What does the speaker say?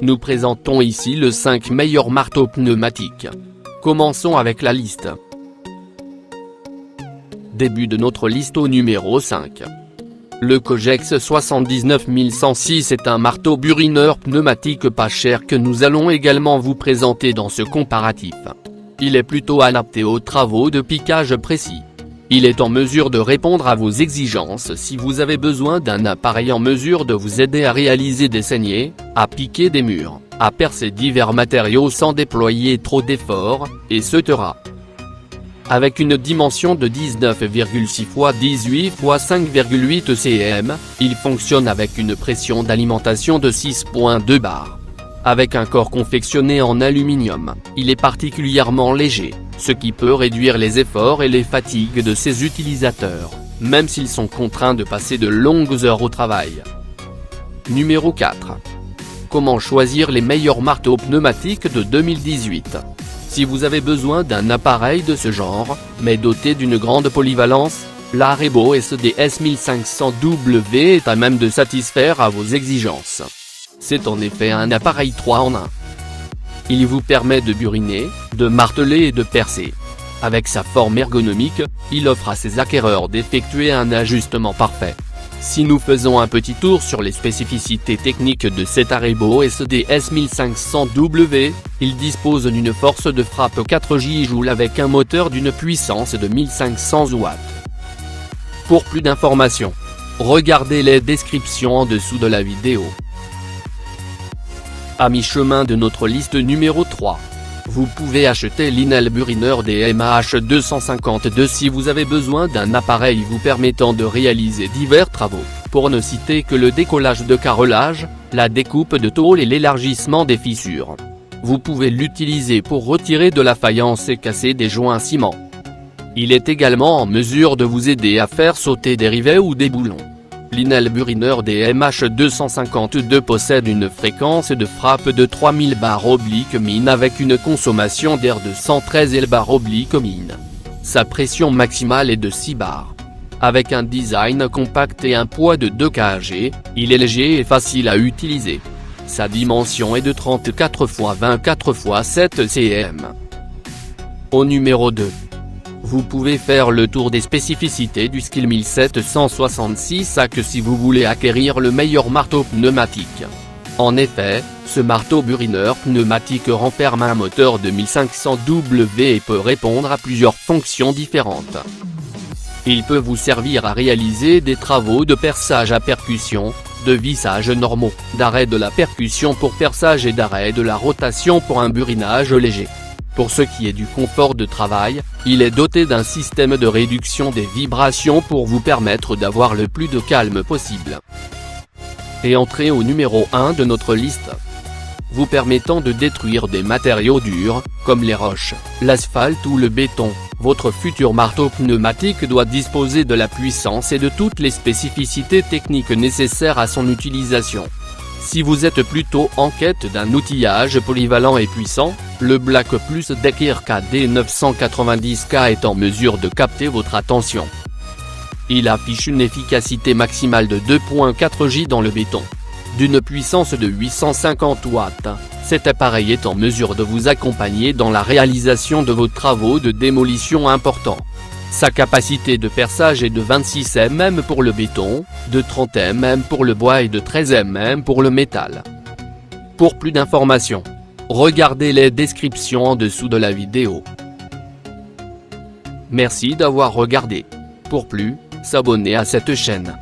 Nous présentons ici les 5 meilleurs marteaux pneumatiques. Commençons avec la liste. Début de notre liste au numéro 5. Le Cogex 79106 est un marteau burineur pneumatique pas cher que nous allons également vous présenter dans ce comparatif. Il est plutôt adapté aux travaux de piquage précis. Il est en mesure de répondre à vos exigences si vous avez besoin d'un appareil en mesure de vous aider à réaliser des saignées, à piquer des murs, à percer divers matériaux sans déployer trop d'efforts, etc. Avec une dimension de 19,6 x 18 x 5,8 cm, il fonctionne avec une pression d'alimentation de 6,2 bars. Avec un corps confectionné en aluminium, il est particulièrement léger, ce qui peut réduire les efforts et les fatigues de ses utilisateurs, même s'ils sont contraints de passer de longues heures au travail. Numéro 4. Comment choisir les meilleurs marteaux pneumatiques de 2018 ? Si vous avez besoin d'un appareil de ce genre, mais doté d'une grande polyvalence, la Rebo SDS 1500W est à même de satisfaire à vos exigences. C'est en effet un appareil 3 en 1. Il vous permet de buriner, de marteler et de percer. Avec sa forme ergonomique, il offre à ses acquéreurs d'effectuer un ajustement parfait. Si nous faisons un petit tour sur les spécificités techniques de cet Rebo SDS 1500W, il dispose d'une force de frappe 4 J avec un moteur d'une puissance de 1500 watts. Pour plus d'informations, regardez les descriptions en dessous de la vidéo. À mi-chemin de notre liste numéro 3. Vous pouvez acheter l'Inel Burineur DMH 252 si vous avez besoin d'un appareil vous permettant de réaliser divers travaux, pour ne citer que le décollage de carrelage, la découpe de tôle et l'élargissement des fissures. Vous pouvez l'utiliser pour retirer de la faïence et casser des joints ciment. Il est également en mesure de vous aider à faire sauter des rivets ou des boulons. L'Inel Burineur DMH 252 possède une fréquence de frappe de 3000 bar/min avec une consommation d'air de 113 bar/min. Sa pression maximale est de 6 bars. Avec un design compact et un poids de 2 kg, il est léger et facile à utiliser. Sa dimension est de 34 x 24 x 7 cm. Au numéro 2. Vous pouvez faire le tour des spécificités du Skil 1766 AC si vous voulez acquérir le meilleur marteau pneumatique. En effet, ce marteau burineur pneumatique renferme un moteur de 1500W et peut répondre à plusieurs fonctions différentes. Il peut vous servir à réaliser des travaux de perçage à percussion, de vissage normaux, d'arrêt de la percussion pour perçage et d'arrêt de la rotation pour un burinage léger. Pour ce qui est du confort de travail, il est doté d'un système de réduction des vibrations pour vous permettre d'avoir le plus de calme possible. Et entrez au numéro 1 de notre liste. Vous permettant de détruire des matériaux durs, comme les roches, l'asphalte ou le béton, votre futur marteau pneumatique doit disposer de la puissance et de toutes les spécificités techniques nécessaires à son utilisation. Si vous êtes plutôt en quête d'un outillage polyvalent et puissant, le Black Plus Dekir KD 990K est en mesure de capter votre attention. Il affiche une efficacité maximale de 2,4 J dans le béton. D'une puissance de 850 watts, cet appareil est en mesure de vous accompagner dans la réalisation de vos travaux de démolition importants. Sa capacité de perçage est de 26 mm pour le béton, de 30 mm pour le bois et de 13 mm pour le métal. Pour plus d'informations, regardez les descriptions en dessous de la vidéo. Merci d'avoir regardé. Pour plus, s'abonner à cette chaîne.